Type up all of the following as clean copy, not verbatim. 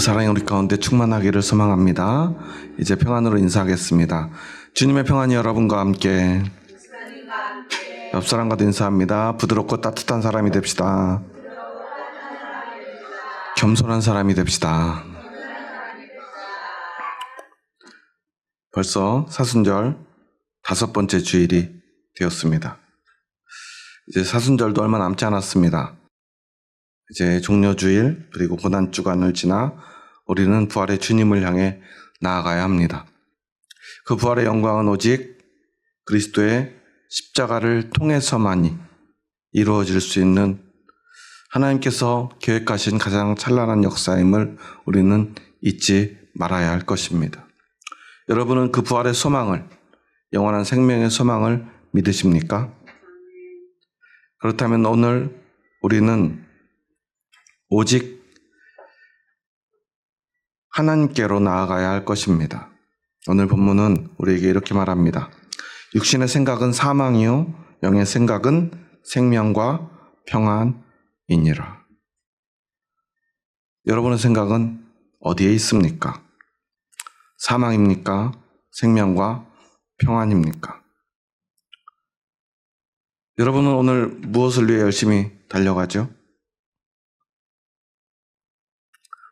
사랑이 우리 가운데 충만하기를 소망합니다. 이제 평안으로 인사하겠습니다. 주님의 평안이 여러분과 함께. 옆 사람과도 인사합니다. 부드럽고 따뜻한 사람이 됩시다. 겸손한 사람이 됩시다. 벌써 사순절 5번째 주일이 되었습니다. 이제 사순절도 얼마 남지 않았습니다. 이제 종려주일 그리고 고난주간을 지나 우리는 부활의 주님을 향해 나아가야 합니다. 그 부활의 영광은 오직 그리스도의 십자가를 통해서만이 이루어질 수 있는 하나님께서 계획하신 가장 찬란한 역사임을 우리는 잊지 말아야 할 것입니다. 여러분은 그 부활의 소망을, 영원한 생명의 소망을 믿으십니까? 그렇다면 오늘 우리는 오직 하나님께로 나아가야 할 것입니다. 오늘 본문은 우리에게 이렇게 말합니다. 육신의 생각은 사망이요 영의 생각은 생명과 평안이니라. 여러분의 생각은 어디에 있습니까? 사망입니까? 생명과 평안입니까? 여러분은 오늘 무엇을 위해 열심히 달려가죠?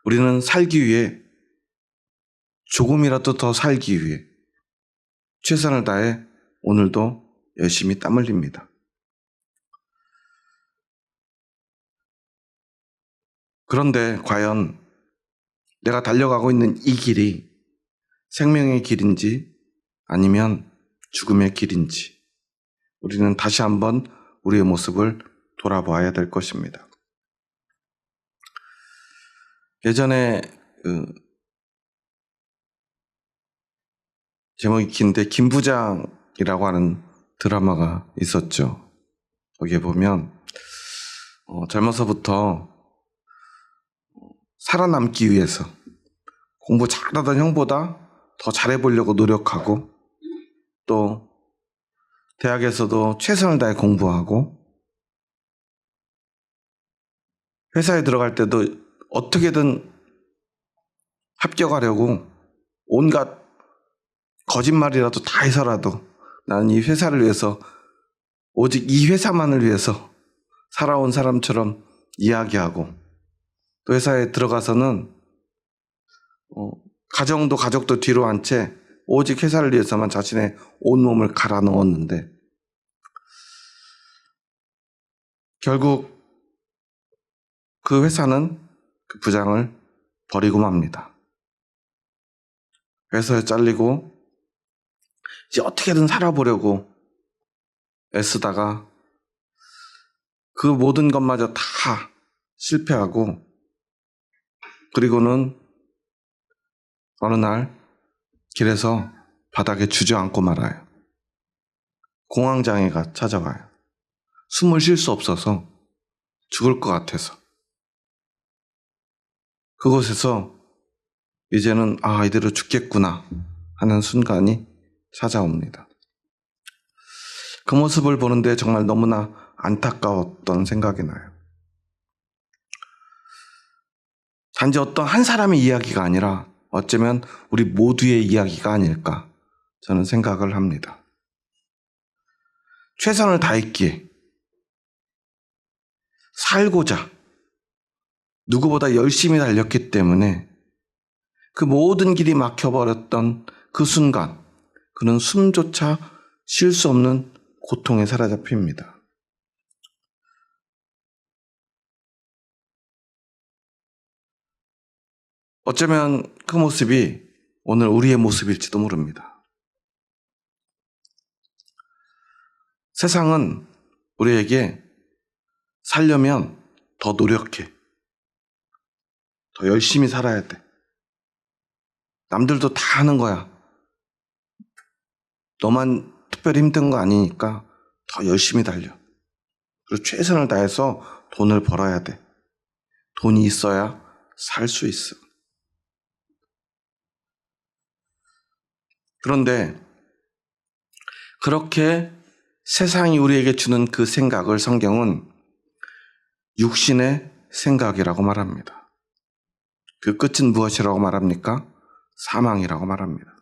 우리는 살기 위해, 조금이라도 더 살기 위해 최선을 다해 오늘도 열심히 땀 흘립니다. 그런데 과연 내가 달려가고 있는 이 길이 생명의 길인지 아니면 죽음의 길인지 우리는 다시 한번 우리의 모습을 돌아봐야 될 것입니다. 예전에 제목이 긴데 김부장이라고 하는 드라마가 있었죠. 거기에 보면 젊어서부터 살아남기 위해서 공부 잘하던 형보다 더 잘해보려고 노력하고 또 대학에서도 최선을 다해 공부하고 회사에 들어갈 때도 어떻게든 합격하려고 온갖 거짓말이라도 다 해서라도 나는 이 회사를 위해서, 오직 이 회사만을 위해서 살아온 사람처럼 이야기하고 또 회사에 들어가서는 가족도 뒤로 한 채 오직 회사를 위해서만 자신의 온몸을 갈아 넣었는데 결국 그 회사는 그 부장을 버리고 맙니다. 회사에 잘리고 이제 어떻게든 살아보려고 애쓰다가 그 모든 것마저 다 실패하고 그리고는 어느 날 길에서 바닥에 주저앉고 말아요. 공황장애가 찾아와요. 숨을 쉴 수 없어서 죽을 것 같아서. 그곳에서 이제는 이대로 죽겠구나 하는 순간이 찾아옵니다. 그 모습을 보는데 정말 너무나 안타까웠던 생각이 나요. 단지 어떤 한 사람의 이야기가 아니라 어쩌면 우리 모두의 이야기가 아닐까 저는 생각을 합니다. 최선을 다했기에 살고자 누구보다 열심히 달렸기 때문에 그 모든 길이 막혀버렸던 그 순간 그는 숨조차 쉴 수 없는 고통에 사로잡힙니다. 어쩌면 그 모습이 오늘 우리의 모습일지도 모릅니다. 세상은 우리에게 살려면 더 노력해. 더 열심히 살아야 돼. 남들도 다 하는 거야. 너만 특별히 힘든 거 아니니까 더 열심히 달려. 그리고 최선을 다해서 돈을 벌어야 돼. 돈이 있어야 살 수 있어. 그런데 그렇게 세상이 우리에게 주는 그 생각을 성경은 육신의 생각이라고 말합니다. 그 끝은 무엇이라고 말합니까? 사망이라고 말합니다.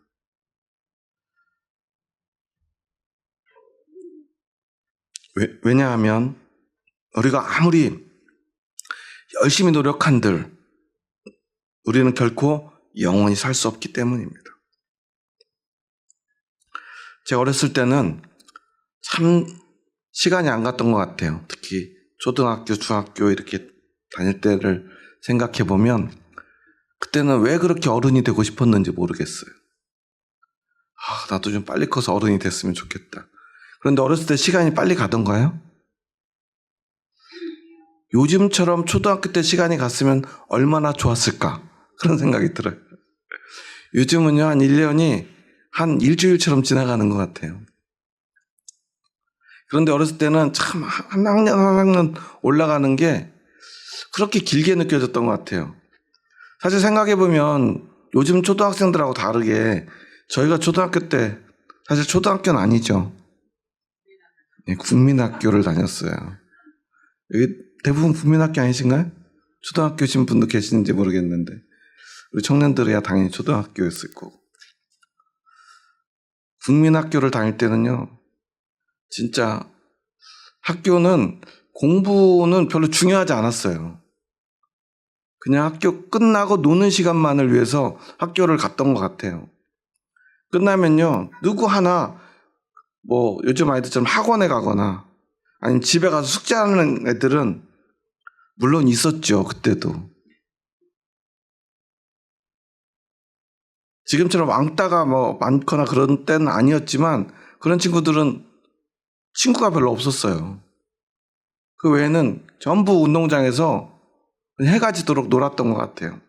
왜냐하면 우리가 아무리 열심히 노력한들 우리는 결코 영원히 살 수 없기 때문입니다. 제가 어렸을 때는 참 시간이 안 갔던 것 같아요. 특히 초등학교, 중학교 이렇게 다닐 때를 생각해 보면 그때는 왜 그렇게 어른이 되고 싶었는지 모르겠어요. 나도 좀 빨리 커서 어른이 됐으면 좋겠다. 그런데 어렸을 때 시간이 빨리 가던가요? 요즘처럼 초등학교 때 시간이 갔으면 얼마나 좋았을까? 그런 생각이 들어요. 요즘은요, 한 1년이 한 일주일처럼 지나가는 것 같아요. 그런데 어렸을 때는 참 한 학년 한 학년 올라가는 게 그렇게 길게 느껴졌던 것 같아요. 사실 생각해보면 요즘 초등학생들하고 다르게 저희가 초등학교 때 사실 초등학교는 아니죠. 네, 국민학교를 다녔어요. 여기 대부분 국민학교 아니신가요? 초등학교신 분도 계시는지 모르겠는데 우리 청년들이야 당연히 초등학교였을 거고. 국민학교를 다닐 때는요, 진짜 학교는 공부는 별로 중요하지 않았어요. 그냥 학교 끝나고 노는 시간만을 위해서 학교를 갔던 것 같아요. 끝나면요, 누구 하나 뭐 요즘 아이들처럼 학원에 가거나 아니면 집에 가서 숙제하는 애들은 물론 있었죠. 그때도. 지금처럼 왕따가 뭐 많거나 그런 때는 아니었지만 그런 친구들은 친구가 별로 없었어요. 그 외에는 전부 운동장에서 해가 지도록 놀았던 것 같아요.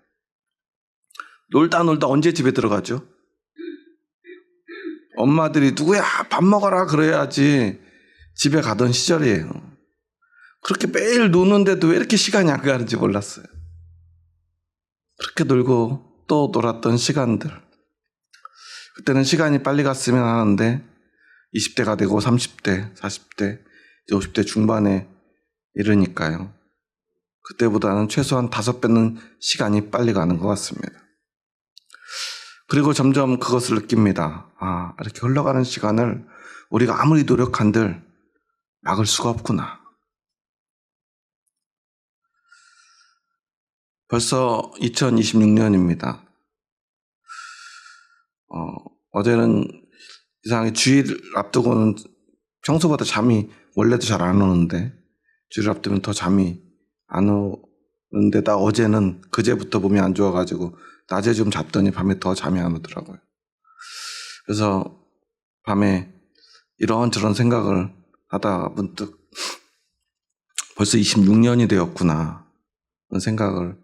놀다 언제 집에 들어가죠? 엄마들이 누구야 밥 먹어라 그래야지 집에 가던 시절이에요. 그렇게 매일 노는데도 왜 이렇게 시간이 안 가는지 몰랐어요. 그렇게 놀고 또 놀았던 시간들. 그때는 시간이 빨리 갔으면 하는데 20대가 되고 30대, 40대, 50대 중반에 이르니까요. 그때보다는 최소한 5배는 시간이 빨리 가는 것 같습니다. 그리고 점점 그것을 느낍니다. 이렇게 흘러가는 시간을 우리가 아무리 노력한들 막을 수가 없구나. 벌써 2026년입니다. 어제는 이상하게 주일 앞두고는 평소보다 잠이 원래도 잘 안 오는데 주일 앞두면 더 잠이 안 오는데다 어제는 그제부터 몸이 안 좋아가지고 낮에 좀 잤더니 밤에 더 잠이 안 오더라고요. 그래서 밤에 이런저런 생각을 하다가 문득 벌써 26년이 되었구나 그런 생각을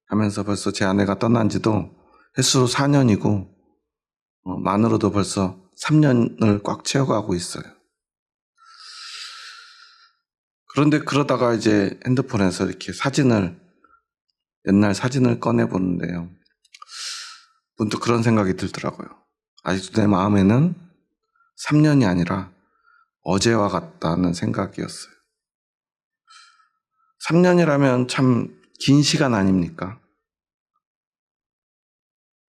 하면서 벌써 제 아내가 떠난 지도 횟수로 4년이고 만으로도 벌써 3년을 꽉 채워가고 있어요. 그런데 그러다가 이제 핸드폰에서 이렇게 옛날 사진을 꺼내보는데요. 문득 그런 생각이 들더라고요. 아직도 내 마음에는 3년이 아니라 어제와 같다는 생각이었어요. 3년이라면 참 긴 시간 아닙니까?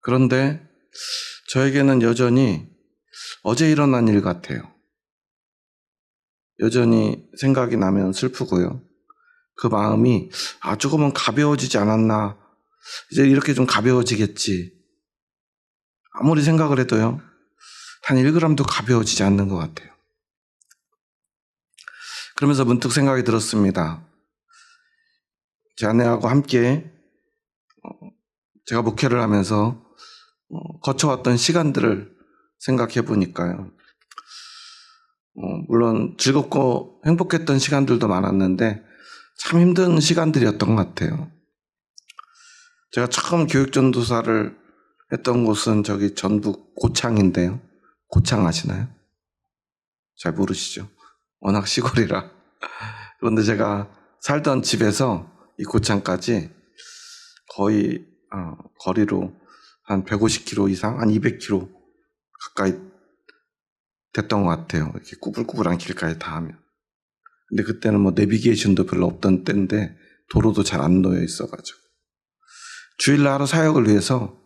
그런데 저에게는 여전히 어제 일어난 일 같아요. 여전히 생각이 나면 슬프고요. 그 마음이 조금은 가벼워지지 않았나. 이제 이렇게 좀 가벼워지겠지. 아무리 생각을 해도요. 단 1g도 가벼워지지 않는 것 같아요. 그러면서 문득 생각이 들었습니다. 제 아내하고 함께 제가 목회를 하면서 거쳐왔던 시간들을 생각해 보니까요. 물론 즐겁고 행복했던 시간들도 많았는데 참 힘든 시간들이었던 것 같아요. 제가 처음 교육전도사를 했던 곳은 저기 전북 고창인데요. 고창 아시나요? 잘 모르시죠? 워낙 시골이라. 그런데 제가 살던 집에서 이 고창까지 거의 거리로 한 150km 이상, 한 200km 가까이 됐던 것 같아요. 이렇게 꾸불꾸불한 길까지 다 하면. 근데 그때는 뭐 내비게이션도 별로 없던 때인데 도로도 잘 안 놓여 있어가지고. 주일날 하루 사역을 위해서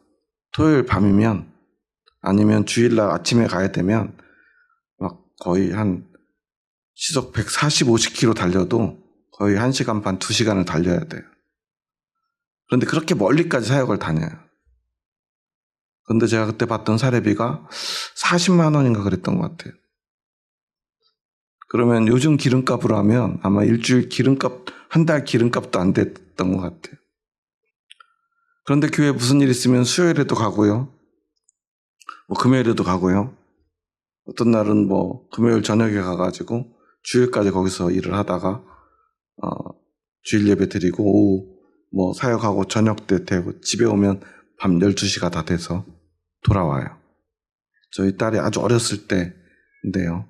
토요일 밤이면 아니면 주일날 아침에 가야 되면 막 거의 한 시속 140, 50km 달려도 거의 1시간 반, 2시간을 달려야 돼요. 그런데 그렇게 멀리까지 사역을 다녀요. 그런데 제가 그때 봤던 사례비가 40만 원인가 그랬던 것 같아요. 그러면 요즘 기름값으로 하면 아마 일주일 기름값, 한 달 기름값도 안 됐던 것 같아요. 그런데 교회에 무슨 일 있으면 수요일에도 가고요. 뭐 금요일에도 가고요. 어떤 날은 뭐 금요일 저녁에 가가지고 주일까지 거기서 일을 하다가 주일 예배 드리고 오후 뭐 사역하고 저녁 때 되고 집에 오면 밤 12시가 다 돼서 돌아와요. 저희 딸이 아주 어렸을 때인데요.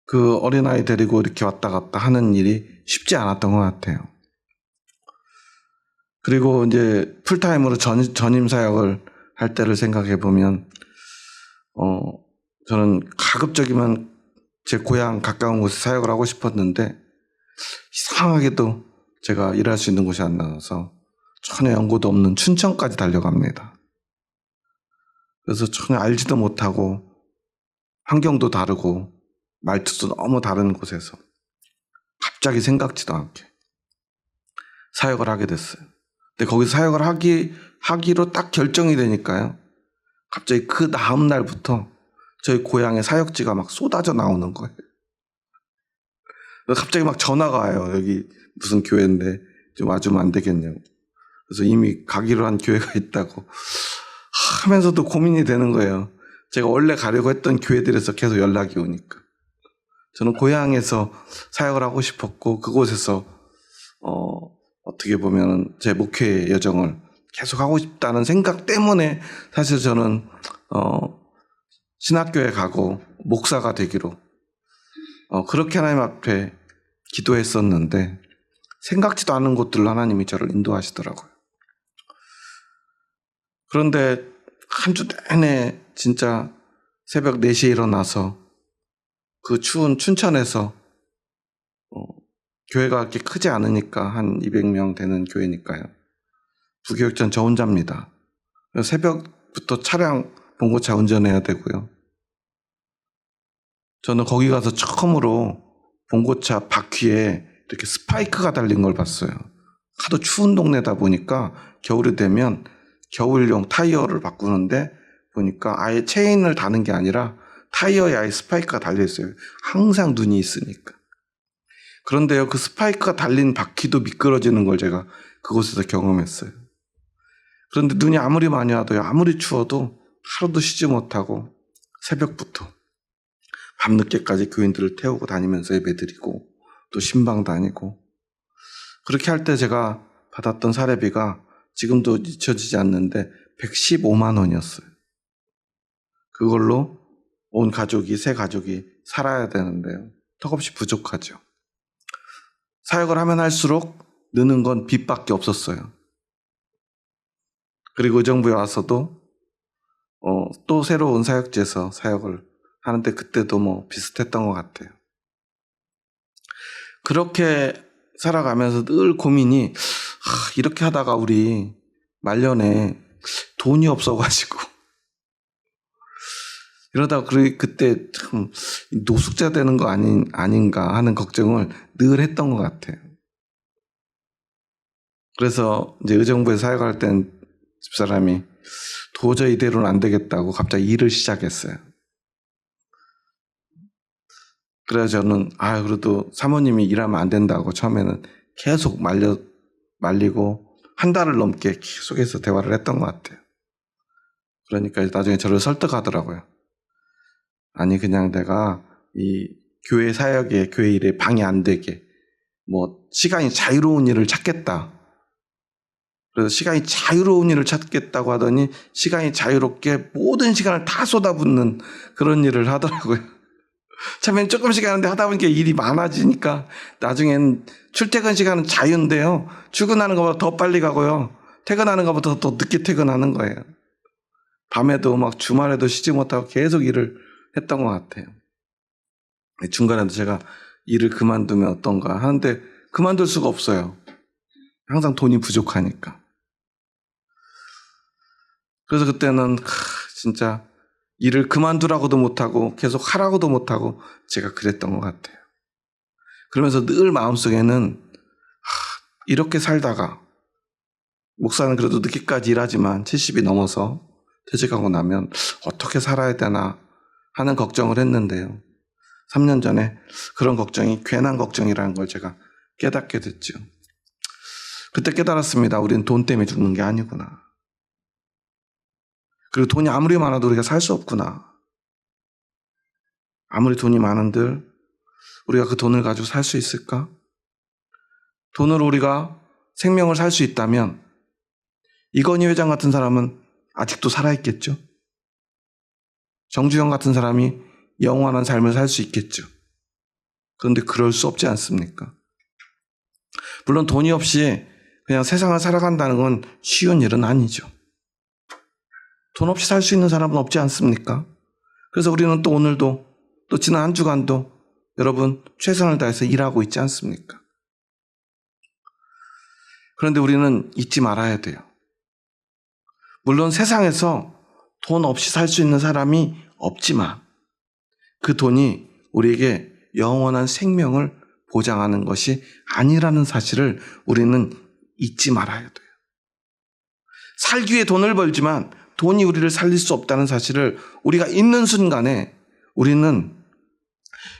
그 어린아이 데리고 이렇게 왔다 갔다 하는 일이 쉽지 않았던 것 같아요. 그리고 이제 풀타임으로 전임 사역을 할 때를 생각해 보면 저는 가급적이면 제 고향 가까운 곳에 사역을 하고 싶었는데 이상하게도 제가 일할 수 있는 곳이 안 나와서 전혀 연고도 없는 춘천까지 달려갑니다. 그래서 전혀 알지도 못하고 환경도 다르고 말투도 너무 다른 곳에서 갑자기 생각지도 않게 사역을 하게 됐어요. 근데 거기 사역을 하기로 딱 결정이 되니까요. 갑자기 그 다음 날부터 저희 고향에 사역지가 막 쏟아져 나오는 거예요. 갑자기 막 전화가 와요. 여기 무슨 교회인데 좀 와주면 안 되겠냐고. 그래서 이미 가기로 한 교회가 있다고 하면서도 고민이 되는 거예요. 제가 원래 가려고 했던 교회들에서 계속 연락이 오니까. 저는 고향에서 사역을 하고 싶었고 그곳에서 어떻게 보면 제 목회 여정을 계속 하고 싶다는 생각 때문에 사실 저는 신학교에 가고 목사가 되기로 그렇게 하나님 앞에 기도했었는데 생각지도 않은 곳들로 하나님이 저를 인도하시더라고요. 그런데 한 주 내내 진짜 새벽 4시에 일어나서 그 추운 춘천에서 교회가 그렇게 크지 않으니까 한 200명 되는 교회니까요. 부교육전 저 혼자입니다. 새벽부터 차량 봉고차 운전해야 되고요. 저는 거기 가서 처음으로 봉고차 바퀴에 이렇게 스파이크가 달린 걸 봤어요. 하도 추운 동네다 보니까 겨울이 되면 겨울용 타이어를 바꾸는데 보니까 아예 체인을 다는 게 아니라 타이어에 아예 스파이크가 달려있어요. 항상 눈이 있으니까. 그런데요, 그 스파이크가 달린 바퀴도 미끄러지는 걸 제가 그곳에서 경험했어요. 그런데 눈이 아무리 많이 와도요, 아무리 추워도 하루도 쉬지 못하고 새벽부터 밤늦게까지 교인들을 태우고 다니면서 예배드리고 또 신방 다니고 그렇게 할 때 제가 받았던 사례비가 지금도 잊혀지지 않는데 115만 원이었어요. 그걸로 온 가족이, 세 가족이 살아야 되는데요. 턱없이 부족하죠. 사역을 하면 할수록 느는 건 빚밖에 없었어요. 그리고 의정부에 와서도 또 새로운 사역지에서 사역을 하는데 그때도 뭐 비슷했던 것 같아요. 그렇게 살아가면서 늘 고민이 이렇게 하다가 우리 말년에 돈이 없어가지고 이러다가 그때 참 노숙자 되는 거 아닌가 하는 걱정을 늘 했던 것 같아요. 그래서 이제 의정부에 사역할 땐 집사람이 도저히 이대로는 안 되겠다고 갑자기 일을 시작했어요. 그래서 저는 그래도 사모님이 일하면 안 된다고 처음에는 계속 말리고 한 달을 넘게 계속해서 대화를 했던 것 같아요. 그러니까 나중에 저를 설득하더라고요. 아니 그냥 내가 이 교회 사역에 교회 일에 방해 안 되게 뭐 시간이 자유로운 일을 찾겠다. 그래서 시간이 자유로운 일을 찾겠다고 하더니 시간이 자유롭게 모든 시간을 다 쏟아붓는 그런 일을 하더라고요. 처음엔 조금씩 하는데 하다 보니까 일이 많아지니까 나중엔 출퇴근 시간은 자유인데요. 출근하는 것보다 더 빨리 가고요. 퇴근하는 것보다 더 늦게 퇴근하는 거예요. 밤에도 막 주말에도 쉬지 못하고 계속 일을 했던 것 같아요. 중간에도 제가 일을 그만두면 어떤가 하는데 그만둘 수가 없어요. 항상 돈이 부족하니까. 그래서 그때는 진짜 일을 그만두라고도 못하고 계속 하라고도 못하고 제가 그랬던 것 같아요. 그러면서 늘 마음속에는 이렇게 살다가 목사는 그래도 늦게까지 일하지만 70이 넘어서 퇴직하고 나면 어떻게 살아야 되나 하는 걱정을 했는데요. 3년 전에 그런 걱정이 괜한 걱정이라는 걸 제가 깨닫게 됐죠. 그때 깨달았습니다. 우리는 돈 때문에 죽는 게 아니구나. 그리고 돈이 아무리 많아도 우리가 살 수 없구나. 아무리 돈이 많은들 우리가 그 돈을 가지고 살 수 있을까? 돈으로 우리가 생명을 살 수 있다면 이건희 회장 같은 사람은 아직도 살아있겠죠? 정주영 같은 사람이 영원한 삶을 살 수 있겠죠? 그런데 그럴 수 없지 않습니까? 물론 돈이 없이 그냥 세상을 살아간다는 건 쉬운 일은 아니죠. 돈 없이 살 수 있는 사람은 없지 않습니까? 그래서 우리는 또 오늘도 또 지난 한 주간도 여러분 최선을 다해서 일하고 있지 않습니까? 그런데 우리는 잊지 말아야 돼요. 물론 세상에서 돈 없이 살 수 있는 사람이 없지만 그 돈이 우리에게 영원한 생명을 보장하는 것이 아니라는 사실을 우리는 잊지 말아야 돼요. 살기 위해 돈을 벌지만 돈이 우리를 살릴 수 없다는 사실을 우리가 잊는 순간에 우리는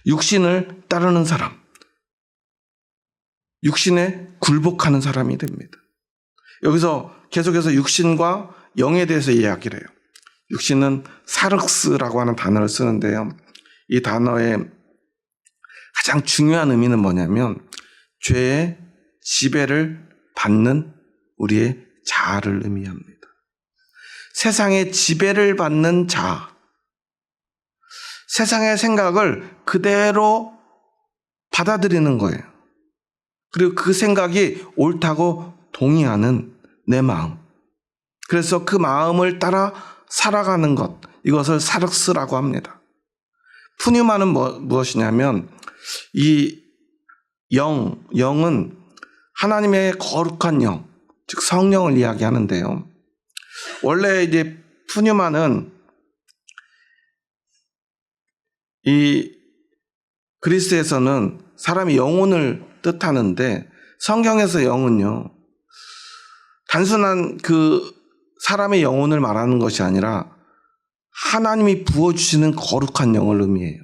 육신을 따르는 사람, 육신에 굴복하는 사람이 됩니다. 여기서 계속해서 육신과 영에 대해서 이야기를 해요. 육신은 사륵스라고 하는 단어를 쓰는데요. 이 단어의 가장 중요한 의미는 뭐냐면 죄의 지배를 받는 우리의 자아를 의미합니다. 세상의 지배를 받는 자아, 세상의 생각을 그대로 받아들이는 거예요. 그리고 그 생각이 옳다고 동의하는 내 마음. 그래서 그 마음을 따라 살아가는 것, 이것을 사륵스라고 합니다. 푸뉴마는 무엇이냐면 이 영은 하나님의 거룩한 영, 즉 성령을 이야기하는데요. 원래 이제 푸뉴마는 이 그리스에서는 사람의 영혼을 뜻하는데 성경에서 영은요, 단순한 그 사람의 영혼을 말하는 것이 아니라 하나님이 부어주시는 거룩한 영을 의미해요.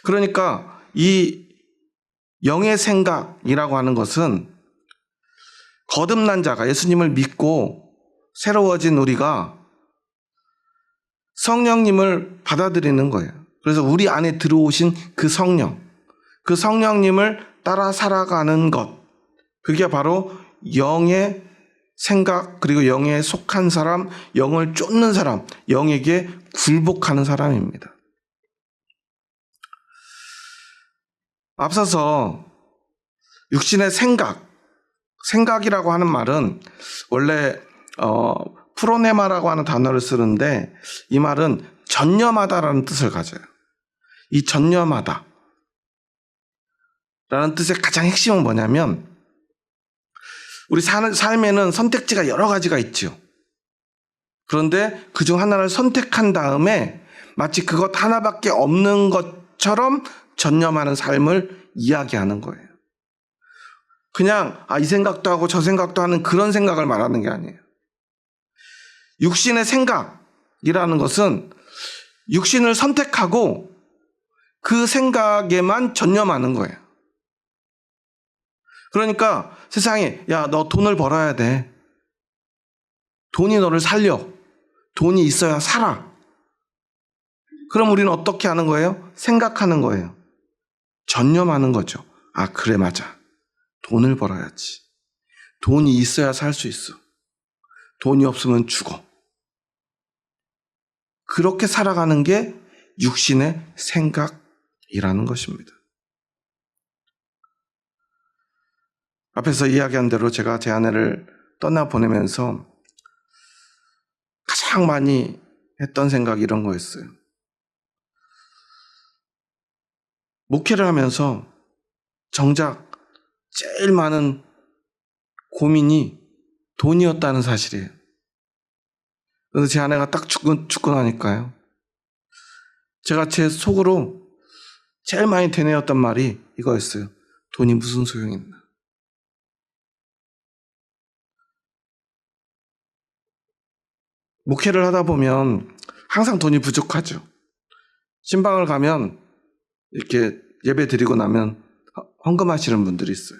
그러니까 이 영의 생각이라고 하는 것은 거듭난 자가 예수님을 믿고 새로워진 우리가 성령님을 받아들이는 거예요. 그래서 우리 안에 들어오신 그 성령, 그 성령님을 따라 살아가는 것, 그게 바로 영의 생각, 그리고 영에 속한 사람, 영을 쫓는 사람, 영에게 굴복하는 사람입니다. 앞서서 육신의 생각이라고 하는 말은 원래 프로네마라고 하는 단어를 쓰는데 이 말은 전념하다라는 뜻을 가져요. 이 전념하다 라는 뜻의 가장 핵심은 뭐냐면 우리 사는 삶에는 선택지가 여러 가지가 있죠. 그런데 그중 하나를 선택한 다음에 마치 그것 하나밖에 없는 것처럼 전념하는 삶을 이야기하는 거예요. 그냥 이 생각도 하고 저 생각도 하는 그런 생각을 말하는 게 아니에요. 육신의 생각이라는 것은 육신을 선택하고 그 생각에만 전념하는 거예요. 그러니까 세상에 야, 너 돈을 벌어야 돼. 돈이 너를 살려. 돈이 있어야 살아. 그럼 우리는 어떻게 하는 거예요? 생각하는 거예요. 전념하는 거죠. 그래 맞아. 돈을 벌어야지. 돈이 있어야 살 수 있어. 돈이 없으면 죽어. 그렇게 살아가는 게 육신의 생각이라는 것입니다. 앞에서 이야기한 대로 제가 제 아내를 떠나보내면서 가장 많이 했던 생각이 이런 거였어요. 목회를 하면서 정작 제일 많은 고민이 돈이었다는 사실이에요. 그래서 제 아내가 딱 죽고 나니까요. 제가 제 속으로 제일 많이 되뇌었던 말이 이거였어요. 돈이 무슨 소용이 있나. 목회를 하다 보면 항상 돈이 부족하죠. 신방을 가면 이렇게 예배 드리고 나면 헌금하시는 분들이 있어요.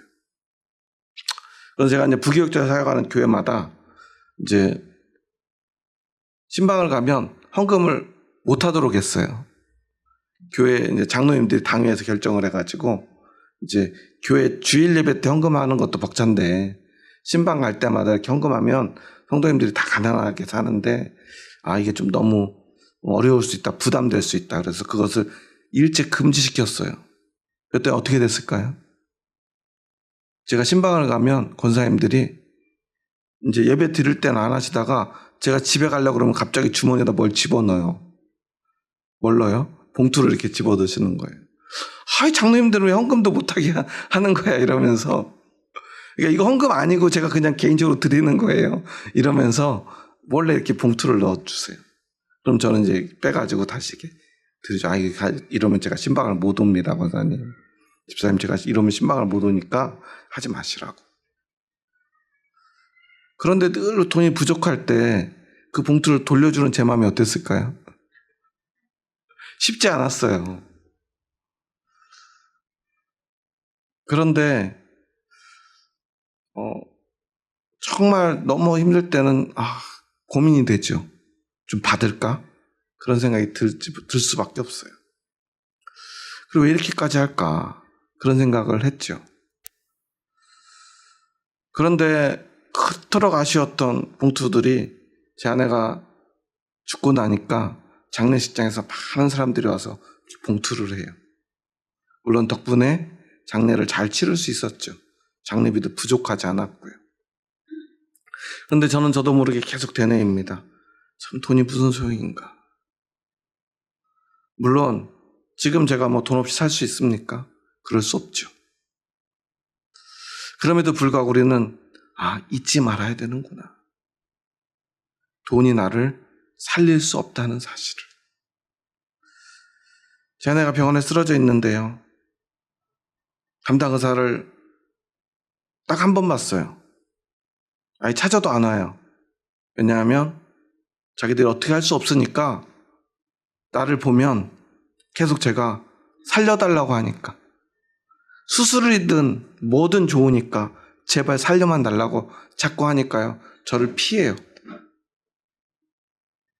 그래서 제가 이제 부교육자 사역하는 교회마다 이제 신방을 가면 헌금을 못 하도록 했어요. 교회 이제 장로님들이 당회에서 결정을 해가지고 이제 교회 주일 예배 때 헌금하는 것도 벅찬데 신방 갈 때마다 이렇게 헌금하면 성도님들이 다 가난하게 사는데 이게 좀 너무 어려울 수 있다, 부담될 수 있다. 그래서 그것을 일찍 금지시켰어요. 그때 어떻게 됐을까요? 제가 신방을 가면 권사님들이 이제 예배 드릴 때는 안 하시다가 제가 집에 가려고 그러면 갑자기 주머니에다 뭘 집어넣어요. 뭘 넣어요? 봉투를 이렇게 집어넣으시는 거예요. 장로님들은 왜 헌금도 못하게 하는 거야 이러면서. 그러니까 이거 헌금 아니고 제가 그냥 개인적으로 드리는 거예요 이러면서 원래 이렇게 봉투를 넣어주세요. 그럼 저는 이제 빼가지고 다시 이렇게 드리죠. 이러면 제가 신방을 못 옵니다, 권사님. 집사님, 제가 이러면 신방을 못 오니까 하지 마시라고. 그런데 늘 돈이 부족할 때 그 봉투를 돌려주는 제 마음이 어땠을까요? 쉽지 않았어요. 그런데 정말 너무 힘들 때는 고민이 되죠. 좀 받을까? 그런 생각이 들 수밖에 없어요. 그리고 왜 이렇게까지 할까? 그런 생각을 했죠. 그런데 그토록 아쉬웠던 봉투들이 제 아내가 죽고 나니까 장례식장에서 많은 사람들이 와서 봉투를 해요. 물론 덕분에 장례를 잘 치를 수 있었죠. 장례비도 부족하지 않았고요. 그런데 저도 모르게 계속 되뇌입니다. 참 돈이 무슨 소용인가. 물론 지금 제가 돈 없이 살 수 있습니까? 그럴 수 없죠. 그럼에도 불구하고 우리는 잊지 말아야 되는구나. 돈이 나를 살릴 수 없다는 사실을. 제 아내가 병원에 쓰러져 있는데요. 담당 의사를 딱 한 번 봤어요. 찾아도 안 와요. 왜냐하면 자기들이 어떻게 할 수 없으니까 나를 보면 계속 제가 살려달라고 하니까, 수술이든 뭐든 좋으니까 제발 살려만 달라고 자꾸 하니까요. 저를 피해요.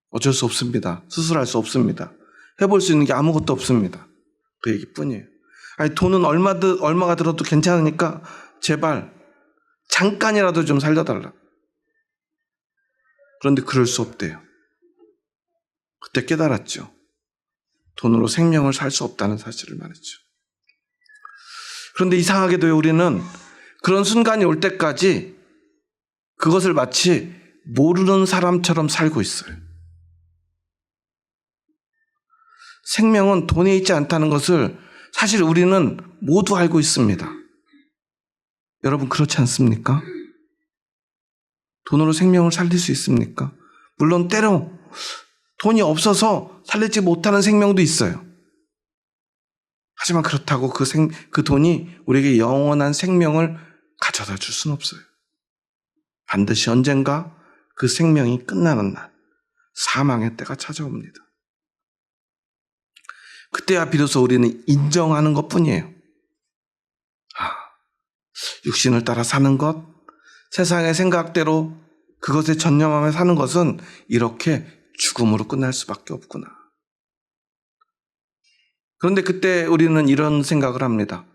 어쩔 수 없습니다. 수술할 수 없습니다. 해볼 수 있는 게 아무것도 없습니다. 그 얘기뿐이에요. 돈은 얼마가 들어도 괜찮으니까 제발 잠깐이라도 좀 살려달라. 그런데 그럴 수 없대요. 그때 깨달았죠. 돈으로 생명을 살 수 없다는 사실을 말했죠. 그런데 이상하게도 우리는 그런 순간이 올 때까지 그것을 마치 모르는 사람처럼 살고 있어요. 생명은 돈에 있지 않다는 것을 사실 우리는 모두 알고 있습니다. 여러분, 그렇지 않습니까? 돈으로 생명을 살릴 수 있습니까? 물론 때로 돈이 없어서 살리지 못하는 생명도 있어요. 하지만 그렇다고 그 돈이 우리에게 영원한 생명을 가져다 줄 수는 없어요. 반드시 언젠가 그 생명이 끝나는 날, 사망의 때가 찾아옵니다. 그때야 비로소 우리는 인정하는 것뿐이에요. 육신을 따라 사는 것, 세상의 생각대로 그것에 전념하며 사는 것은 이렇게 죽음으로 끝날 수밖에 없구나. 그런데 그때 우리는 이런 생각을 합니다.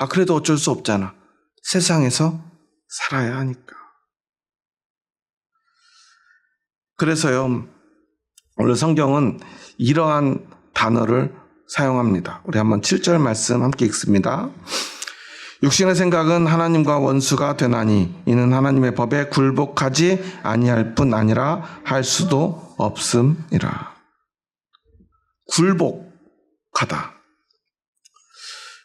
그래도 어쩔 수 없잖아. 세상에서 살아야 하니까. 그래서요, 오늘 성경은 이러한 단어를 사용합니다. 우리 한번 7절 말씀 함께 읽습니다. 육신의 생각은 하나님과 원수가 되나니 이는 하나님의 법에 굴복하지 아니할 뿐 아니라 할 수도 없음이라. 굴복하다.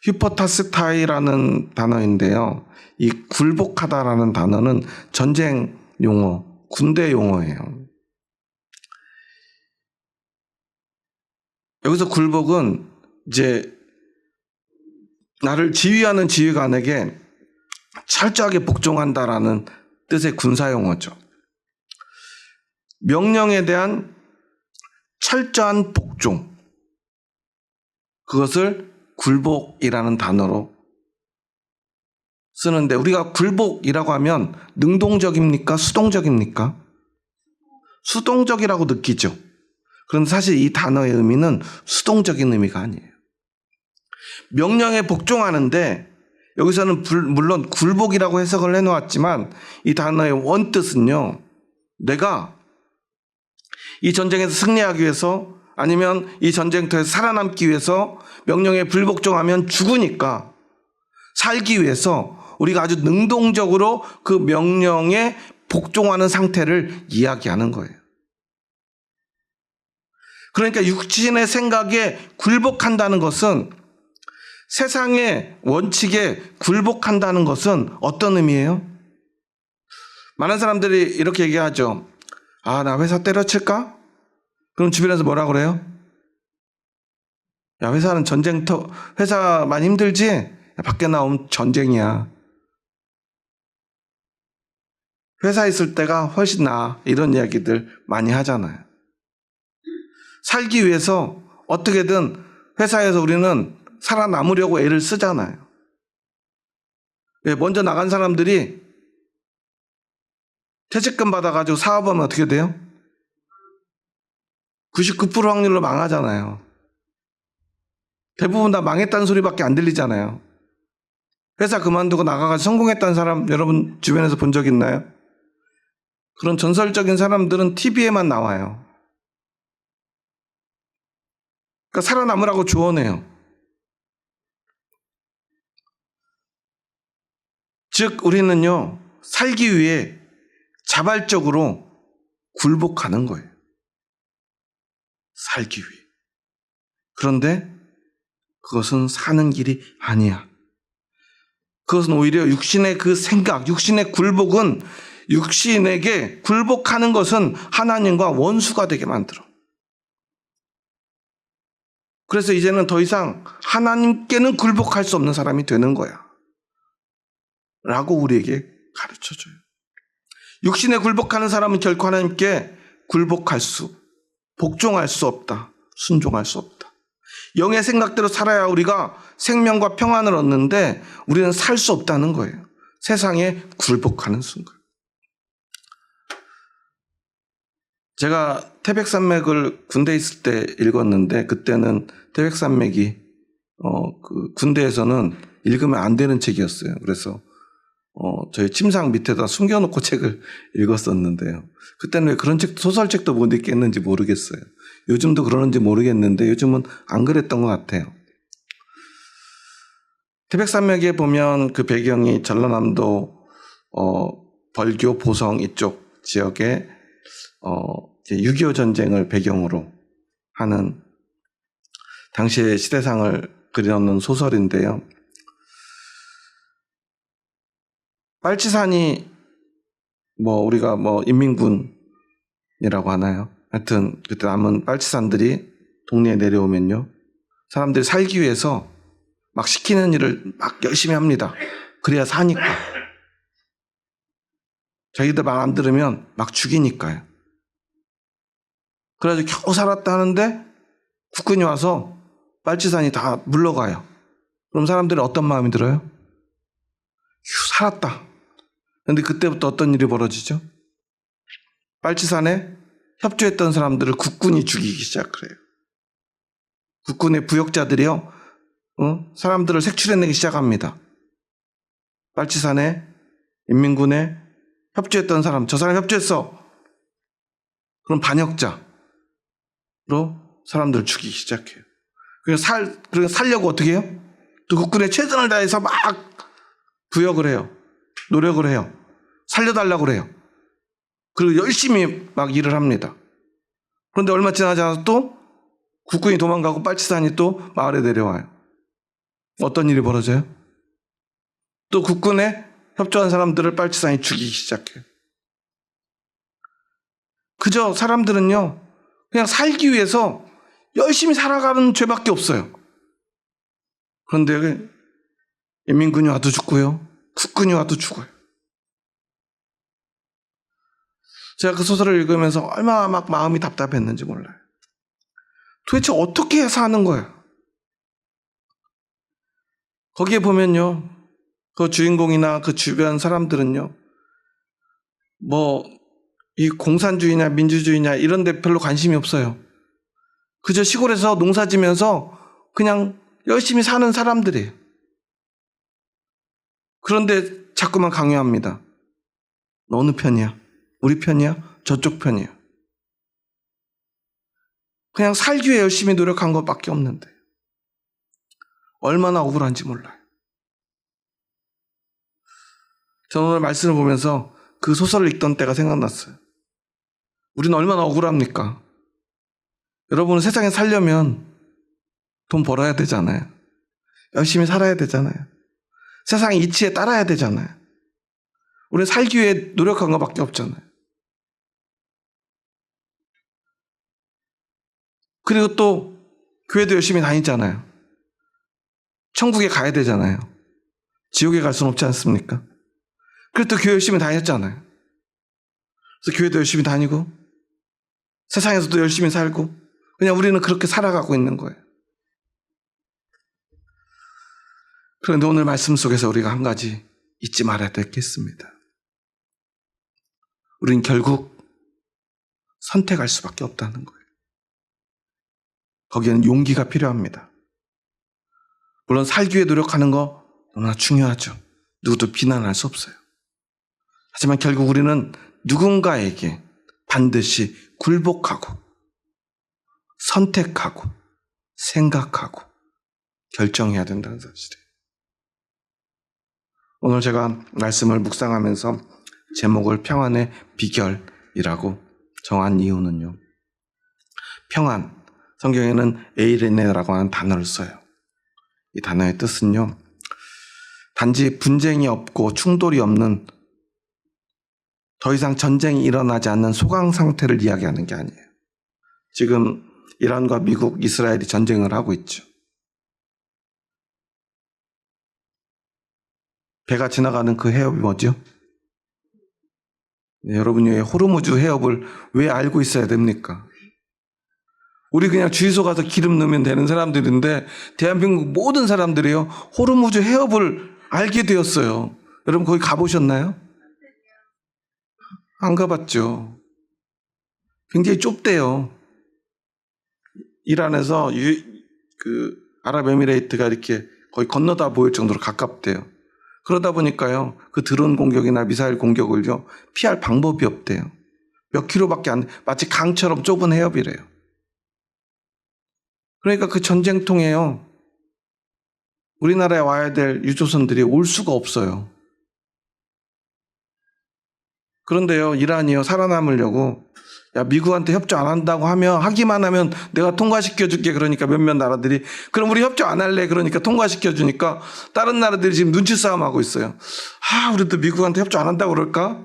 휴포타스타이라는 단어인데요. 이 굴복하다라는 단어는 전쟁 용어, 군대 용어예요. 여기서 굴복은 이제 나를 지휘하는 지휘관에게 철저하게 복종한다라는 뜻의 군사용어죠. 명령에 대한 철저한 복종, 그것을 굴복이라는 단어로 쓰는데, 우리가 굴복이라고 하면 능동적입니까? 수동적입니까? 수동적이라고 느끼죠. 그런데 사실 이 단어의 의미는 수동적인 의미가 아니에요. 명령에 복종하는데, 여기서는 물론 굴복이라고 해석을 해놓았지만 이 단어의 원뜻은요, 내가 이 전쟁에서 승리하기 위해서, 아니면 이 전쟁터에서 살아남기 위해서 명령에 불복종하면 죽으니까 살기 위해서 우리가 아주 능동적으로 그 명령에 복종하는 상태를 이야기하는 거예요. 그러니까 육신의 생각에 굴복한다는 것은, 세상의 원칙에 굴복한다는 것은 어떤 의미예요? 많은 사람들이 이렇게 얘기하죠. 아, 나 회사 때려칠까? 그럼 주변에서 뭐라 그래요? 야, 회사는 전쟁터, 회사 많이 힘들지? 야, 밖에 나오면 전쟁이야. 회사에 있을 때가 훨씬 나아. 이런 이야기들 많이 하잖아요. 살기 위해서 어떻게든 회사에서 우리는 살아남으려고 애를 쓰잖아요. 먼저 나간 사람들이 퇴직금 받아가지고 사업하면 어떻게 돼요? 99% 확률로 망하잖아요. 대부분 다 망했다는 소리밖에 안 들리잖아요. 회사 그만두고 나가가지고 성공했다는 사람 여러분 주변에서 본 적 있나요? 그런 전설적인 사람들은 TV에만 나와요. 그러니까 살아남으라고 조언해요. 즉 우리는요, 살기 위해 자발적으로 굴복하는 거예요. 살기 위해. 그런데 그것은 사는 길이 아니야. 그것은 오히려 육신의 그 생각, 육신의 굴복은, 육신에게 굴복하는 것은 하나님과 원수가 되게 만들어. 그래서 이제는 더 이상 하나님께는 굴복할 수 없는 사람이 되는 거야 라고 우리에게 가르쳐줘요. 육신에 굴복하는 사람은 결코 하나님께 복종할 수 없다. 순종할 수 없다. 영의 생각대로 살아야 우리가 생명과 평안을 얻는데, 우리는 살 수 없다는 거예요. 세상에 굴복하는 순간. 제가 태백산맥을 군대에 있을 때 읽었는데, 그때는 태백산맥이 그 군대에서는 읽으면 안 되는 책이었어요. 그래서 저희 침상 밑에다 숨겨놓고 책을 읽었었는데요. 그때는 왜 그런 책, 소설책도 못 읽겠는지 모르겠어요. 요즘도 그러는지 모르겠는데 요즘은 안 그랬던 것 같아요. 태백산맥에 보면 그 배경이 전라남도 벌교 보성 이쪽 지역에 6.25 전쟁을 배경으로 하는 당시의 시대상을 그려놓은 소설인데요. 빨치산이 우리가 인민군이라고 하나요? 하여튼 그때 남은 빨치산들이 동네에 내려오면요, 사람들이 살기 위해서 막 시키는 일을 막 열심히 합니다. 그래야 사니까. 자기들 말 안 들으면 막 죽이니까요. 그래가지고 겨우 살았다 하는데 국군이 와서 빨치산이 다 물러가요. 그럼 사람들이 어떤 마음이 들어요? 휴, 살았다. 그런데 그때부터 어떤 일이 벌어지죠? 빨치산에 협조했던 사람들을 국군이 죽이기 시작을 해요. 국군의 부역자들이요, 사람들을 색출해내기 시작합니다. 빨치산에 인민군에 협조했던 사람, 저 사람 협조했어. 그럼 반역자로 사람들을 죽이기 시작해요. 그래서 살려고 어떻게 해요? 또 국군에 최선을 다해서 막 부역을 해요. 노력을 해요. 살려달라고 그래요. 그리고 열심히 막 일을 합니다. 그런데 얼마 지나지 않아서 또 국군이 도망가고 빨치산이 또 마을에 내려와요. 어떤 일이 벌어져요? 또 국군에 협조한 사람들을 빨치산이 죽이기 시작해요. 그저 사람들은요, 그냥 살기 위해서 열심히 살아가는 죄밖에 없어요. 그런데 인민군이 와도 죽고요. 국군이 와도 죽어요. 제가 그 소설을 읽으면서 얼마나 막 마음이 답답했는지 몰라요. 도대체 어떻게 해서 하는 거예요? 거기에 보면요, 그 주인공이나 그 주변 사람들은요, 이 공산주의냐 민주주의냐 이런 데 별로 관심이 없어요. 그저 시골에서 농사 지면서 그냥 열심히 사는 사람들이에요. 그런데 자꾸만 강요합니다. 너 어느 편이야? 우리 편이야? 저쪽 편이야? 그냥 살기 위해 열심히 노력한 것밖에 없는데 얼마나 억울한지 몰라요. 저는 오늘 말씀을 보면서 그 소설을 읽던 때가 생각났어요. 우리는 얼마나 억울합니까? 여러분은 세상에 살려면 돈 벌어야 되잖아요. 열심히 살아야 되잖아요. 세상의 이치에 따라야 되잖아요. 우리는 살기 위해 노력한 것밖에 없잖아요. 그리고 또 교회도 열심히 다니잖아요. 천국에 가야 되잖아요. 지옥에 갈 수는 없지 않습니까? 그래도 또 교회 열심히 다녔잖아요. 그래서 교회도 열심히 다니고 세상에서도 열심히 살고 그냥 우리는 그렇게 살아가고 있는 거예요. 그런데 오늘 말씀 속에서 우리가 한 가지 잊지 말아야 될 게 있습니다. 우리는 결국 선택할 수밖에 없다는 거예요. 거기에는 용기가 필요합니다. 물론 살기 위해 노력하는 거 너무나 중요하죠. 누구도 비난할 수 없어요. 하지만 결국 우리는 누군가에게 반드시 굴복하고 선택하고 생각하고 결정해야 된다는 사실이에요. 오늘 제가 말씀을 묵상하면서 제목을 평안의 비결이라고 정한 이유는요. 평안, 성경에는 에이레네라고 하는 단어를 써요. 이 단어의 뜻은요, 단지 분쟁이 없고 충돌이 없는 더 이상 전쟁이 일어나지 않는 소강 상태를 이야기하는 게 아니에요. 지금 이란과 미국, 이스라엘이 전쟁을 하고 있죠. 배가 지나가는 그 해협이 뭐죠? 네, 여러분이 호르무즈 해협을 왜 알고 있어야 됩니까? 우리 그냥 주유소 가서 기름 넣으면 되는 사람들인데 대한민국 모든 사람들이요 호르무즈 해협을 알게 되었어요. 여러분 거기 가보셨나요? 안 가봤죠. 굉장히 좁대요. 이란에서 아랍에미레이트가 이렇게 거의 건너다 보일 정도로 가깝대요. 그러다 보니까요 그 드론 공격이나 미사일 공격을요 피할 방법이 없대요. 몇 킬로밖에 안 돼. 마치 강처럼 좁은 해협이래요. 그러니까 그 전쟁통에요 우리나라에 와야 될 유조선들이 올 수가 없어요. 그런데요 이란이요 살아남으려고 야 미국한테 협조 안 한다고 하기만 하면 내가 통과시켜줄게. 그러니까 몇몇 나라들이 그럼 우리 협조 안 할래. 그러니까 통과시켜주니까 다른 나라들이 지금 눈치 싸움하고 있어요. 우리도 미국한테 협조 안 한다고 그럴까?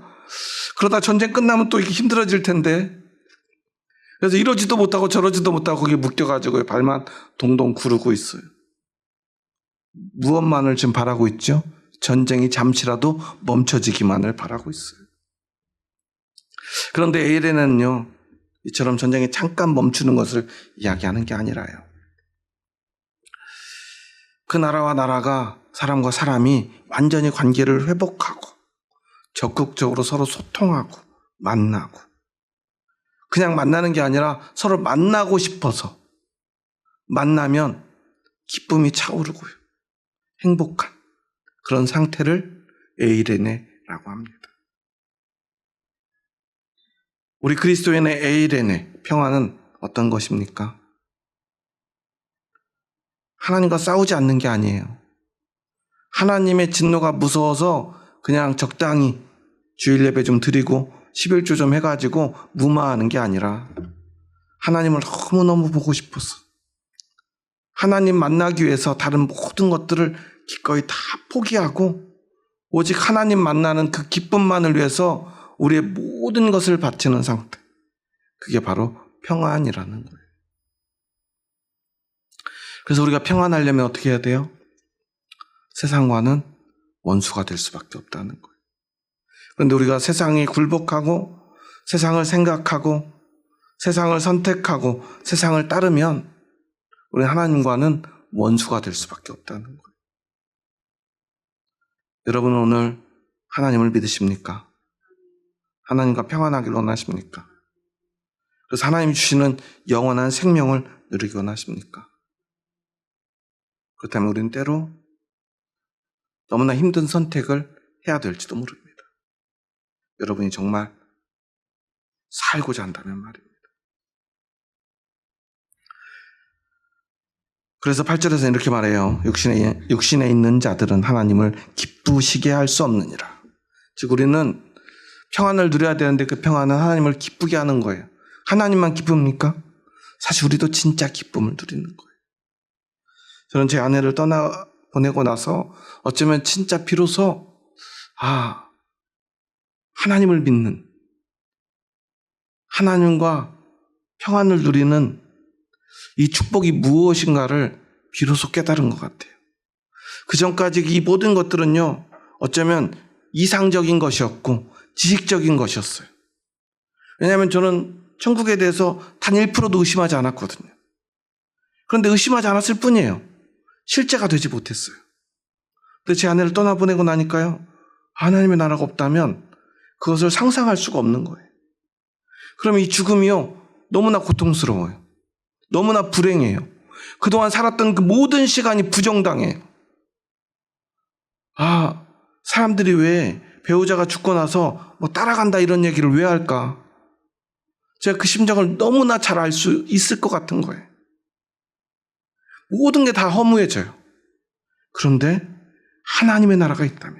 그러다 전쟁 끝나면 또 이렇게 힘들어질 텐데. 그래서 이러지도 못하고 저러지도 못하고 거기에 묶여가지고 발만 동동 구르고 있어요. 무엇만을 지금 바라고 있죠? 전쟁이 잠시라도 멈춰지기만을 바라고 있어요. 그런데 에이레는요 이처럼 전쟁이 잠깐 멈추는 것을 이야기하는 게 아니라요. 그 나라와 나라가 사람과 사람이 완전히 관계를 회복하고 적극적으로 서로 소통하고 만나고 그냥 만나는 게 아니라 서로 만나고 싶어서 만나면 기쁨이 차오르고요. 행복한 그런 상태를 에이레네라고 합니다. 우리 그리스도인의 에이레네, 평안은 어떤 것입니까? 하나님과 싸우지 않는 게 아니에요. 하나님의 진노가 무서워서 그냥 적당히 주일 예배 좀 드리고 11조 좀 해가지고 무마하는 게 아니라 하나님을 너무너무 보고 싶어서 하나님 만나기 위해서 다른 모든 것들을 기꺼이 다 포기하고 오직 하나님 만나는 그 기쁨만을 위해서 우리의 모든 것을 바치는 상태. 그게 바로 평안이라는 거예요. 그래서 우리가 평안하려면 어떻게 해야 돼요? 세상과는 원수가 될 수밖에 없다는 거예요. 그런데 우리가 세상에 굴복하고 세상을 생각하고 세상을 선택하고 세상을 따르면 우리 하나님과는 원수가 될 수밖에 없다는 거예요. 여러분은 오늘 하나님을 믿으십니까? 하나님과 평안하기를 원하십니까? 그래서 하나님이 주시는 영원한 생명을 누리기 원하십니까? 그렇다면 우리는 때로 너무나 힘든 선택을 해야 될지도 모릅니다. 여러분이 정말 살고자 한다면 말입니다. 그래서 8절에서 이렇게 말해요. 육신에 있는 자들은 하나님을 기쁘시게 할 수 없느니라. 즉 우리는 평안을 누려야 되는데 그 평안은 하나님을 기쁘게 하는 거예요. 하나님만 기쁩니까? 사실 우리도 진짜 기쁨을 누리는 거예요. 저는 제 아내를 떠나보내고 나서 어쩌면 진짜 비로소 하나님을 믿는, 하나님과 평안을 누리는 이 축복이 무엇인가를 비로소 깨달은 것 같아요. 그 전까지 이 모든 것들은요, 어쩌면 이상적인 것이었고 지식적인 것이었어요. 왜냐하면 저는 천국에 대해서 단 1%도 의심하지 않았거든요. 그런데 의심하지 않았을 뿐이에요. 실제가 되지 못했어요. 근데 제 아내를 떠나보내고 나니까요, 하나님의 나라가 없다면 그것을 상상할 수가 없는 거예요. 그럼 이 죽음이요, 너무나 고통스러워요. 너무나 불행해요. 그동안 살았던 그 모든 시간이 부정당해요. 사람들이 왜 배우자가 죽고 나서 따라간다 이런 얘기를 왜 할까? 제가 그 심정을 너무나 잘 알 수 있을 것 같은 거예요. 모든 게 다 허무해져요. 그런데 하나님의 나라가 있다면,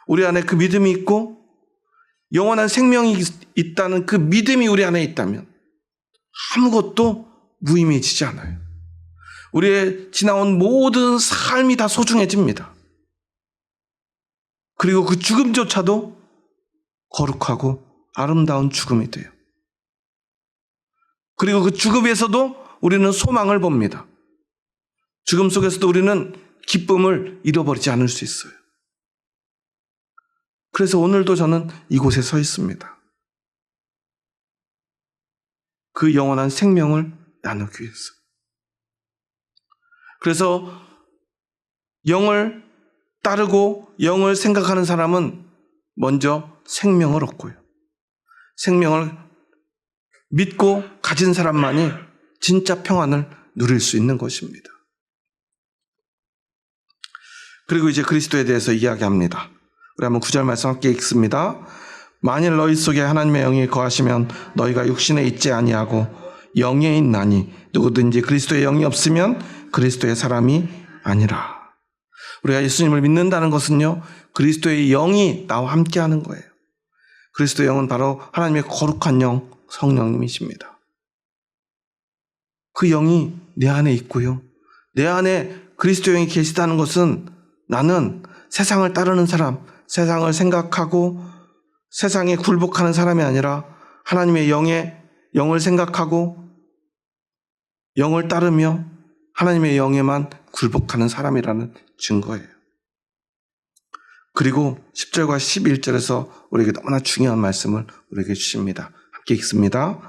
우리 안에 그 믿음이 있고 영원한 생명이 있다는 그 믿음이 우리 안에 있다면 아무것도 무의미해지지 않아요. 우리의 지나온 모든 삶이 다 소중해집니다. 그리고 그 죽음조차도 거룩하고 아름다운 죽음이 돼요. 그리고 그 죽음에서도 우리는 소망을 봅니다. 죽음 속에서도 우리는 기쁨을 잃어버리지 않을 수 있어요. 그래서 오늘도 저는 이곳에 서 있습니다. 그 영원한 생명을 나누기 위해서. 그래서 영을 따르고 영을 생각하는 사람은 먼저 생명을 얻고요. 생명을 믿고 가진 사람만이 진짜 평안을 누릴 수 있는 것입니다. 그리고 이제 그리스도에 대해서 이야기합니다. 우리 한번 9절 말씀 함께 읽습니다. 만일 너희 속에 하나님의 영이 거하시면 너희가 육신에 있지 아니하고 영에 있나니 누구든지 그리스도의 영이 없으면 그리스도의 사람이 아니라. 우리가 예수님을 믿는다는 것은요, 그리스도의 영이 나와 함께하는 거예요. 그리스도의 영은 바로 하나님의 거룩한 영, 성령님이십니다. 그 영이 내 안에 있고요, 내 안에 그리스도의 영이 계시다는 것은 나는 세상을 따르는 사람, 세상을 생각하고 세상에 굴복하는 사람이 아니라 하나님의 영을 생각하고 영을 따르며 하나님의 영에만 굴복하는 사람이라는 증거예요. 그리고 10절과 11절에서 우리에게 너무나 중요한 말씀을 우리에게 주십니다. 함께 읽습니다.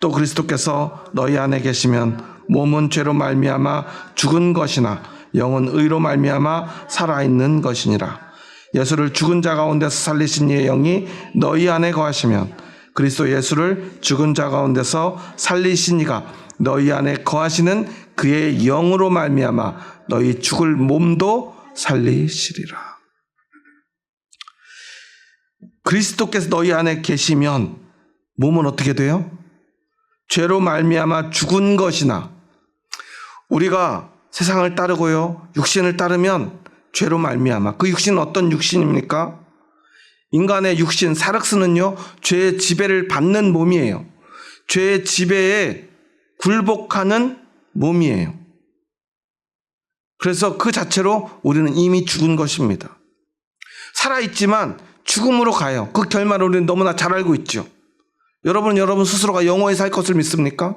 또 그리스도께서 너희 안에 계시면 몸은 죄로 말미암아 죽은 것이나 영은 의로 말미암아 살아있는 것이니라. 예수를 죽은 자 가운데서 살리신 이의 영이 너희 안에 거하시면 그리스도 예수를 죽은 자 가운데서 살리신 이가 너희 안에 거하시는 그의 영으로 말미암아 너희 죽을 몸도 살리시리라. 그리스도께서 너희 안에 계시면 몸은 어떻게 돼요? 죄로 말미암아 죽은 것이나, 우리가 세상을 따르고요, 육신을 따르면 죄로 말미암아, 그 육신은 어떤 육신입니까? 인간의 육신, 사륵스는요, 죄의 지배를 받는 몸이에요. 죄의 지배에 굴복하는 몸이에요. 그래서 그 자체로 우리는 이미 죽은 것입니다. 살아있지만 죽음으로 가요. 그 결말을 우리는 너무나 잘 알고 있죠. 여러분 스스로가 영원히 살 것을 믿습니까?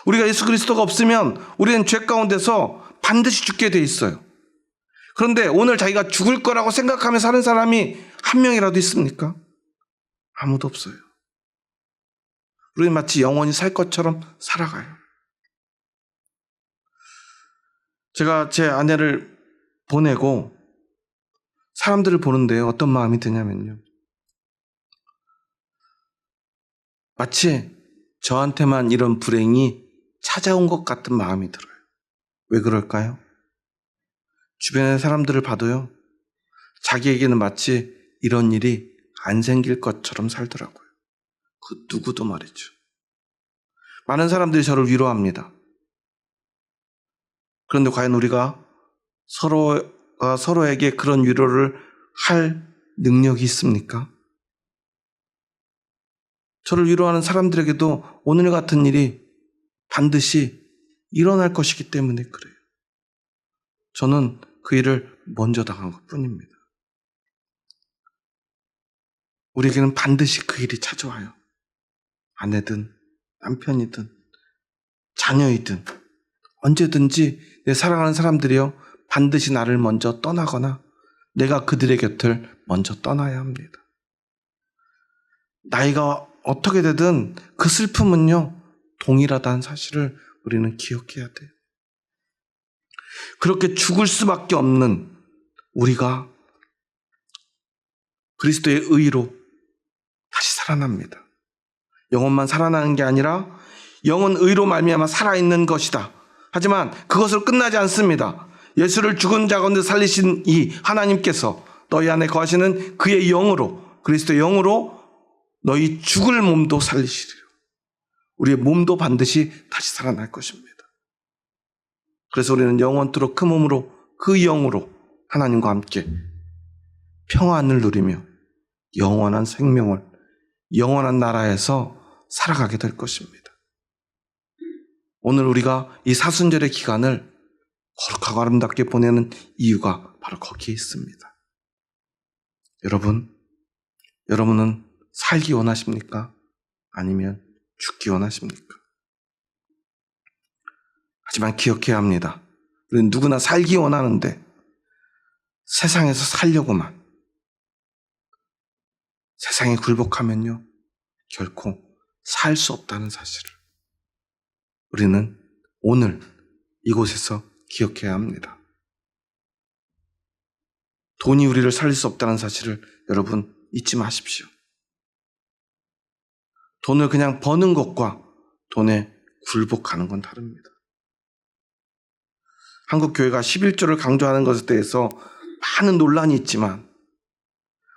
우리가 예수 그리스도가 없으면 우리는 죄 가운데서 반드시 죽게 돼 있어요. 그런데 오늘 자기가 죽을 거라고 생각하며 사는 사람이 한 명이라도 있습니까? 아무도 없어요. 우리는 마치 영원히 살 것처럼 살아가요. 제가 제 아내를 보내고 사람들을 보는데요, 어떤 마음이 드냐면요, 마치 저한테만 이런 불행이 찾아온 것 같은 마음이 들어요. 왜 그럴까요? 주변의 사람들을 봐도요, 자기에게는 마치 이런 일이 안 생길 것처럼 살더라고요. 그 누구도 말이죠. 많은 사람들이 저를 위로합니다. 그런데 과연 우리가 서로가 서로에게 그런 위로를 할 능력이 있습니까? 저를 위로하는 사람들에게도 오늘 같은 일이 반드시 일어날 것이기 때문에 그래요. 저는 그 일을 먼저 당한 것 뿐입니다. 우리에게는 반드시 그 일이 찾아와요. 아내든 남편이든 자녀이든 언제든지 내 사랑하는 사람들이요, 반드시 나를 먼저 떠나거나 내가 그들의 곁을 먼저 떠나야 합니다. 나이가 어떻게 되든 그 슬픔은요, 동일하다는 사실을 우리는 기억해야 돼요. 그렇게 죽을 수밖에 없는 우리가 그리스도의 의로 다시 살아납니다. 영혼만 살아나는 게 아니라 영은 의로 말미암아 살아있는 것이다. 하지만 그것으로 끝나지 않습니다. 예수를 죽은 자 가운데 살리신 이 하나님께서 너희 안에 거하시는 그의 영으로, 그리스도의 영으로 너희 죽을 몸도 살리시리라. 우리의 몸도 반드시 다시 살아날 것입니다. 그래서 우리는 영원토록 그 몸으로, 그 영으로 하나님과 함께 평안을 누리며 영원한 생명을, 영원한 나라에서 살아가게 될 것입니다. 오늘 우리가 이 사순절의 기간을 거룩하고 아름답게 보내는 이유가 바로 거기에 있습니다. 여러분은 살기 원하십니까? 아니면 죽기 원하십니까? 하지만 기억해야 합니다. 우리는 누구나 살기 원하는데 세상에서 살려고만 세상에 굴복하면요, 결코 살 수 없다는 사실을 우리는 오늘 이곳에서 기억해야 합니다. 돈이 우리를 살릴 수 없다는 사실을 여러분 잊지 마십시오. 돈을 그냥 버는 것과 돈에 굴복하는 건 다릅니다. 한국 교회가 11조를 강조하는 것에 대해서 많은 논란이 있지만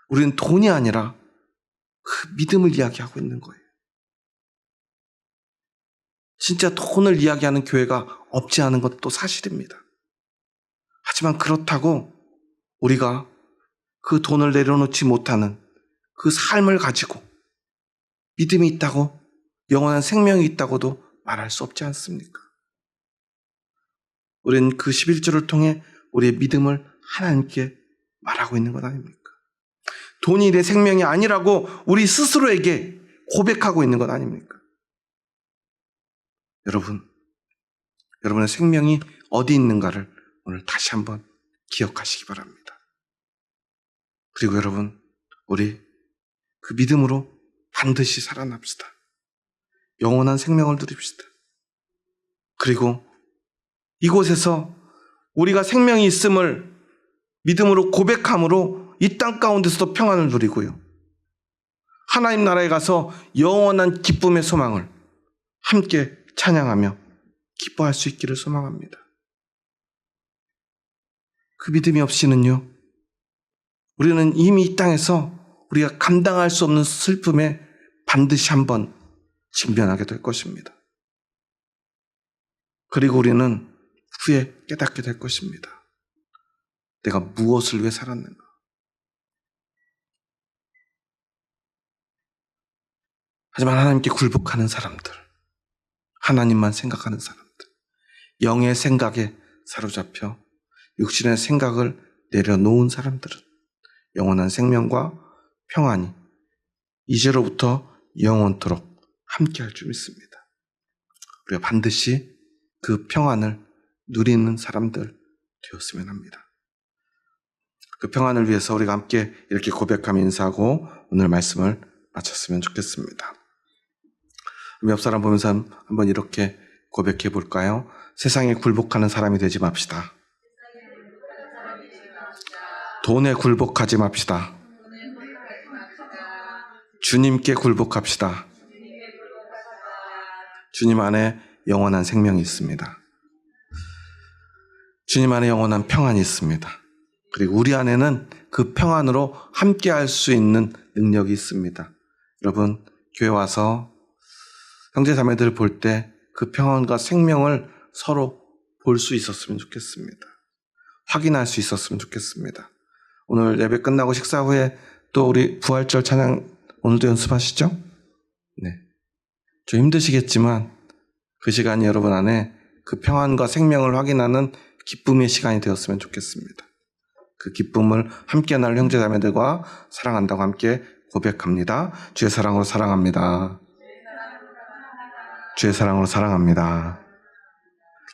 우리는 돈이 아니라 그 믿음을 이야기하고 있는 거예요. 진짜 돈을 이야기하는 교회가 없지 않은 것도 사실입니다. 하지만 그렇다고 우리가 그 돈을 내려놓지 못하는 그 삶을 가지고 믿음이 있다고, 영원한 생명이 있다고도 말할 수 없지 않습니까? 우리는 그 11조를 통해 우리의 믿음을 하나님께 말하고 있는 것 아닙니까? 돈이 내 생명이 아니라고 우리 스스로에게 고백하고 있는 것 아닙니까? 여러분의 생명이 어디 있는가를 오늘 다시 한번 기억하시기 바랍니다. 그리고 여러분, 우리 그 믿음으로 반드시 살아납시다. 영원한 생명을 누립시다. 그리고 이곳에서 우리가 생명이 있음을 믿음으로 고백함으로 이 땅 가운데서도 평안을 누리고요, 하나님 나라에 가서 영원한 기쁨의 소망을 함께 찬양하며 기뻐할 수 있기를 소망합니다. 그 믿음이 없이는요, 우리는 이미 이 땅에서 우리가 감당할 수 없는 슬픔에 반드시 한번 직면하게 될 것입니다. 그리고 우리는 후에 깨닫게 될 것입니다. 내가 무엇을 위해 살았는가? 하지만 하나님께 굴복하는 사람들, 하나님만 생각하는 사람들, 영의 생각에 사로잡혀 육신의 생각을 내려놓은 사람들은 영원한 생명과 평안이 이제로부터 영원토록 함께할 줄 믿습니다. 우리가 반드시 그 평안을 누리는 사람들 되었으면 합니다. 그 평안을 위해서 우리가 함께 이렇게 고백하며 인사하고 오늘 말씀을 마쳤으면 좋겠습니다. 옆 사람 보면서 한번 이렇게 고백해 볼까요? 세상에 굴복하는 사람이 되지 맙시다. 돈에 굴복하지 맙시다. 주님께 굴복합시다. 주님 안에 영원한 생명이 있습니다. 주님 안에 영원한 평안이 있습니다. 그리고 우리 안에는 그 평안으로 함께 할 수 있는 능력이 있습니다. 여러분, 교회 와서 형제 자매들 볼 때 그 평안과 생명을 서로 볼 수 있었으면 좋겠습니다. 확인할 수 있었으면 좋겠습니다. 오늘 예배 끝나고 식사 후에 또 우리 부활절 찬양 오늘도 연습하시죠? 네. 좀 힘드시겠지만 그 시간이 여러분 안에 그 평안과 생명을 확인하는 기쁨의 시간이 되었으면 좋겠습니다. 그 기쁨을 함께 나눌 형제 자매들과 사랑한다고 함께 고백합니다. 주의 사랑으로 사랑합니다. 주의 사랑으로 사랑합니다.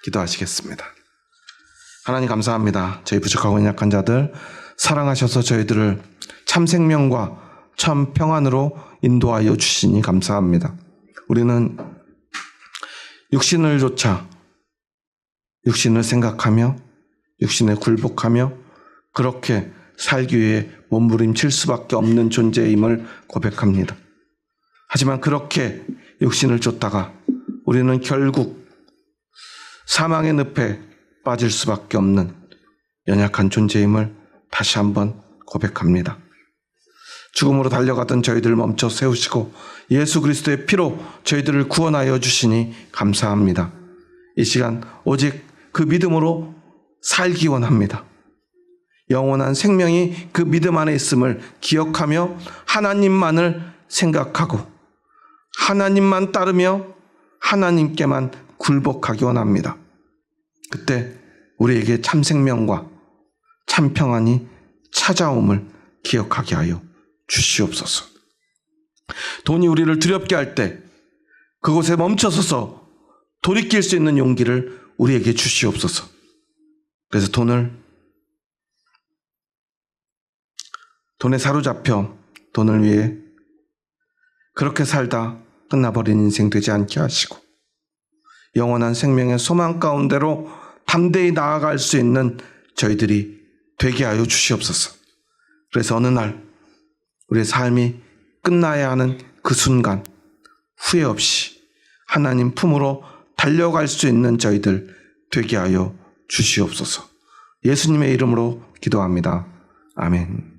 기도하시겠습니다. 하나님 감사합니다. 저희 부족하고 연약한 자들 사랑하셔서 저희들을 참 생명과 참 평안으로 인도하여 주시니 감사합니다. 우리는 육신을 좇아 육신을 생각하며 육신에 굴복하며 그렇게 살기 위해 몸부림칠 수밖에 없는 존재임을 고백합니다. 하지만 그렇게 육신을 쫓다가 우리는 결국 사망의 늪에 빠질 수밖에 없는 연약한 존재임을 다시 한번 고백합니다. 죽음으로 달려가던 저희들을 멈춰 세우시고 예수 그리스도의 피로 저희들을 구원하여 주시니 감사합니다. 이 시간 오직 그 믿음으로 살기 원합니다. 영원한 생명이 그 믿음 안에 있음을 기억하며 하나님만을 생각하고 하나님만 따르며 하나님께만 굴복하기 원합니다. 그때 우리에게 참 생명과 참 평안이 찾아옴을 기억하게 하여 주시옵소서. 돈이 우리를 두렵게 할 때 그곳에 멈춰서서 돌이킬 수 있는 용기를 우리에게 주시옵소서. 그래서 돈에 사로잡혀 돈을 위해 그렇게 살다 끝나버린 인생 되지 않게 하시고 영원한 생명의 소망 가운데로 담대히 나아갈 수 있는 저희들이 되게 하여 주시옵소서. 그래서 어느 날 우리의 삶이 끝나야 하는 그 순간 후회 없이 하나님 품으로 달려갈 수 있는 저희들 되게 하여 주시옵소서. 예수님의 이름으로 기도합니다. 아멘.